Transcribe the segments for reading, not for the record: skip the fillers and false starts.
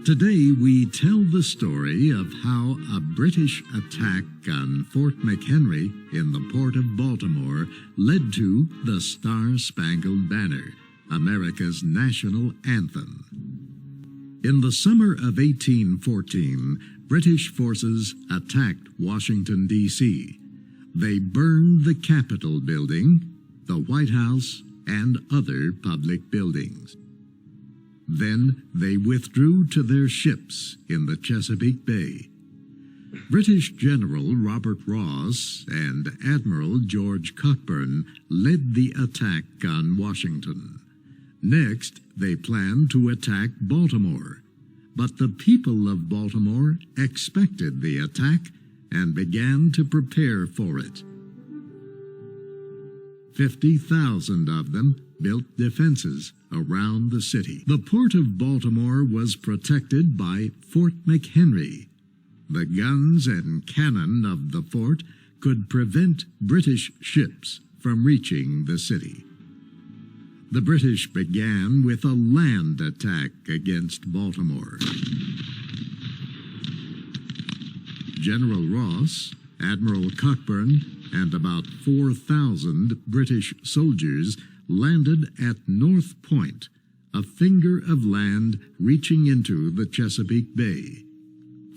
Today we tell the story of how a British attack on Fort McHenry in the port of Baltimore led to the Star-Spangled Banner, America's national anthem. In the summer of 1814, British forces attacked Washington, D.C. They burned the Capitol building, the White House, and other public buildings. Then they withdrew to their ships in the Chesapeake Bay. British General Robert Ross and Admiral George Cockburn led the attack on Washington. Next, they planned to attack Baltimore, but the people of Baltimore expected the attack and began to prepare for it. 50,000 of them built defenses around the city. The port of Baltimore was protected by Fort McHenry. The guns and cannon of the fort could prevent British ships from reaching the city. The British began with a land attack against Baltimore. General Ross, Admiral Cockburn, and about 4,000 British soldiers landed at North Point, a finger of land reaching into the Chesapeake Bay.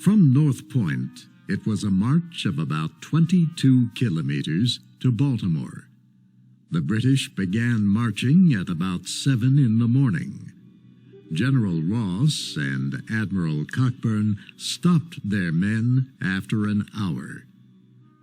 From North Point, it was a march of about 22 kilometers to Baltimore. The British began marching at about 7 in the morning. General Ross and Admiral Cockburn stopped their men after an hour.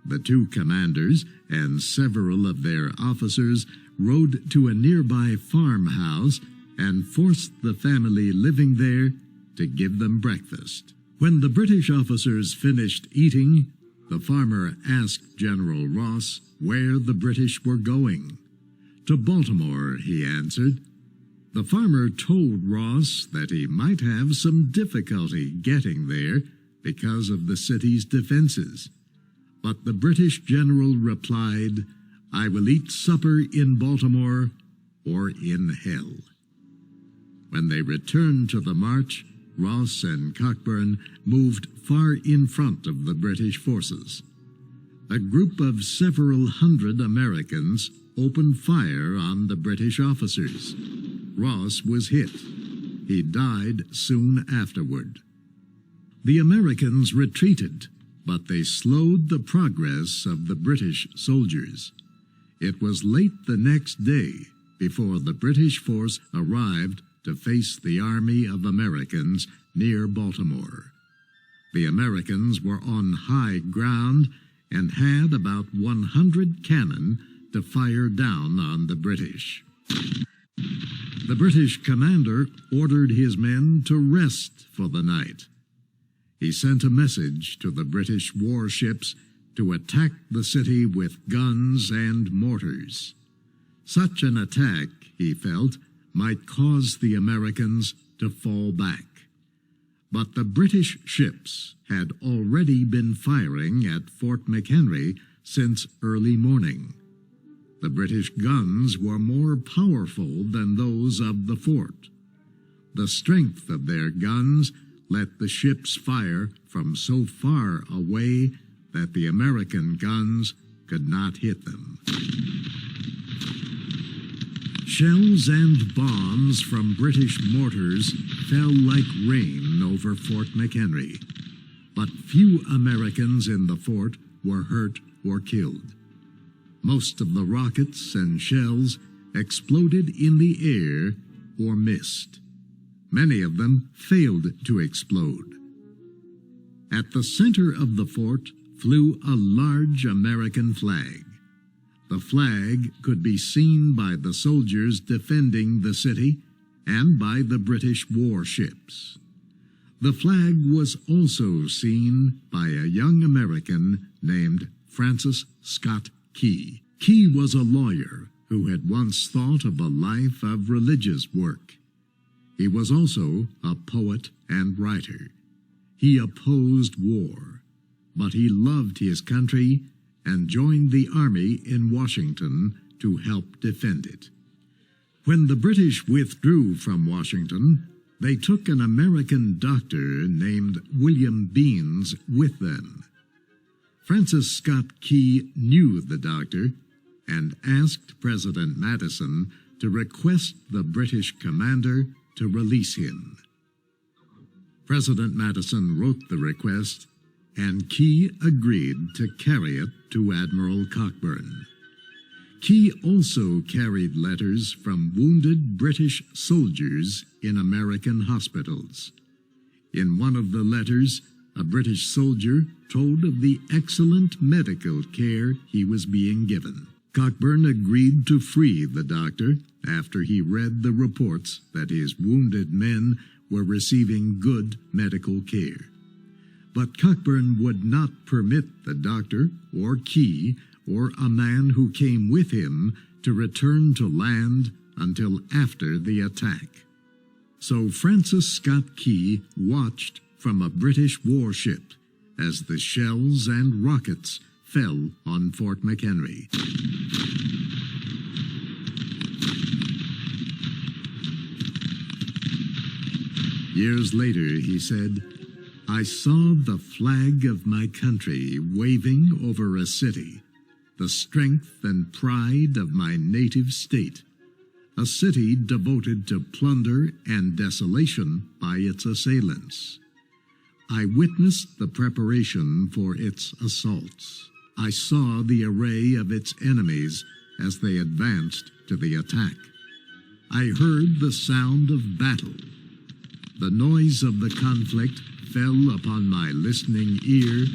The two commanders and several of their officers rode to a nearby farmhouse and forced the family living there to give them breakfast. When the British officers finished eating, the farmer asked General Ross where the British were going. To Baltimore, he answered. The farmer told Ross that he might have some difficulty getting there because of the city's defenses. But the British general replied, "I will eat supper in Baltimore or in hell." When they returned to the march, Ross and Cockburn moved far in front of the British forces. A group of several hundred Americans opened fire on the British officers. Ross was hit. He died soon afterward. The Americans retreated, but they slowed the progress of the British soldiers. It was late the next day before the British force arrived to face the army of Americans near Baltimore. The Americans were on high ground and had about 100 cannon to fire down on the British. The British commander ordered his men to rest for the night. He sent a message to the British warships to attack the city with guns and mortars. Such an attack, he felt, might cause the Americans to fall back. But the British ships had already been firing at Fort McHenry since early morning. The British guns were more powerful than those of the fort. The strength of their guns let the ships fire from so far away that the American guns could not hit them. Shells and bombs from British mortars fell like rain over Fort McHenry, but few Americans in the fort were hurt or killed. Most of the rockets and shells exploded in the air or missed. Many of them failed to explode. At the center of the fort flew a large American flag. The flag could be seen by the soldiers defending the city and by the British warships. The flag was also seen by a young American named Francis Scott Key. Key was a lawyer who had once thought of a life of religious work. He was also a poet and writer. He opposed war, but he loved his country and joined the army in Washington to help defend it. When the British withdrew from Washington, They took an American doctor named William Beans with them. Francis Scott Key knew the doctor and asked President Madison to request the British commander to release him. President Madison wrote the request, and Key agreed to carry it to Admiral Cockburn. Key also carried letters from wounded British soldiers in American hospitals. In one of the letters, a British soldier told of the excellent medical care he was being given. Cockburn agreed to free the doctor after he read the reports that his wounded men were receiving good medical care. But Cockburn would not permit the doctor or Key or a man who came with him to return to land until after the attack. So Francis Scott Key watched from a British warship as the shells and rockets fell on Fort McHenry. Years later, he said, "I saw the flag of my country waving over a city, the strength and pride of my native state, a city devoted to plunder and desolation by its assailants. I witnessed the preparation for its assaults. I saw the array of its enemies as they advanced to the attack. I heard the sound of battle. The noise of the conflict fell upon my listening ear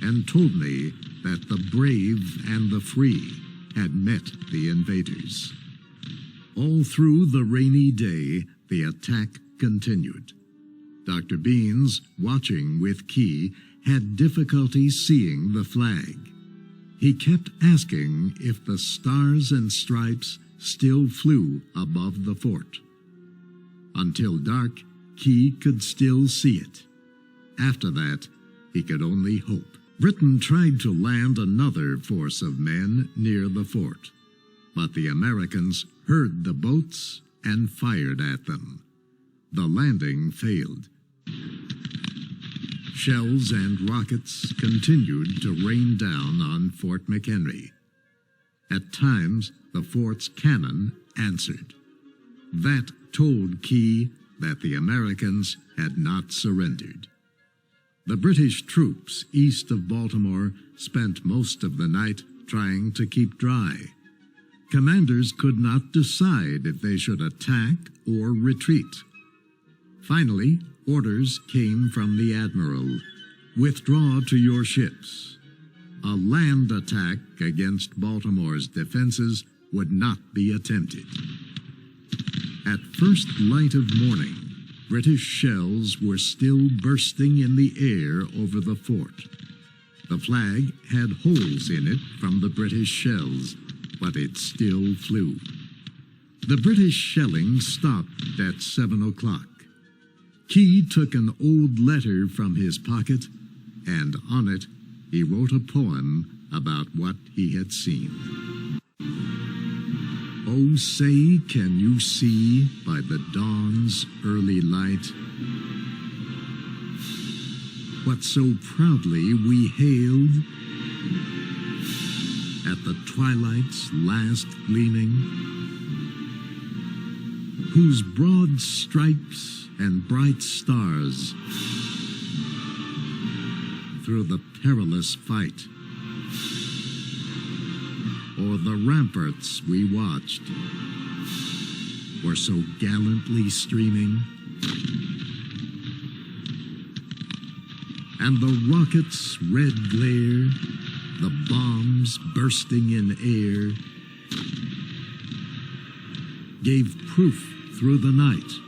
and told me that the brave and the free had met the invaders." All through the rainy day, the attack continued. Dr. Beans, watching with Key, had difficulty seeing the flag. He kept asking if the stars and stripes still flew above the fort. Until dark, Key could still see it. After that, he could only hope. Britain tried to land another force of men near the fort, but the Americans heard the boats and fired at them. The landing failed. Shells and rockets continued to rain down on Fort McHenry. At times, the fort's cannon answered. That told Key that the Americans had not surrendered. The British troops east of Baltimore spent most of the night trying to keep dry. Commanders could not decide if they should attack or retreat. Finally, orders came from the admiral. "Withdraw to your ships." A land attack against Baltimore's defenses would not be attempted. At first light of morning, British shells were still bursting in the air over the fort. The flag had holes in it from the British shells, but it still flew. The British shelling stopped at 7 o'clock. Key took an old letter from his pocket, and on it he wrote a poem about what he had seen. Oh, say, can you see by the dawn's early light what so proudly we hailed at the twilight's last gleaming, whose broad stripes and bright stars through the perilous fight o'er the ramparts we watched were so gallantly streaming, and the rockets' red glare, the bombs bursting in air, gave proof through the night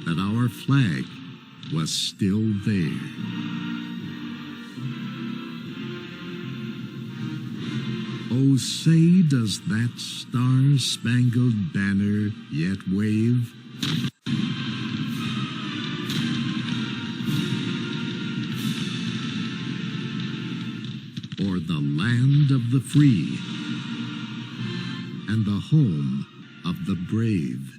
that our flag was still there. Oh, say, does that star-spangled banner yet wave? O'er the land of the free and the home of the brave?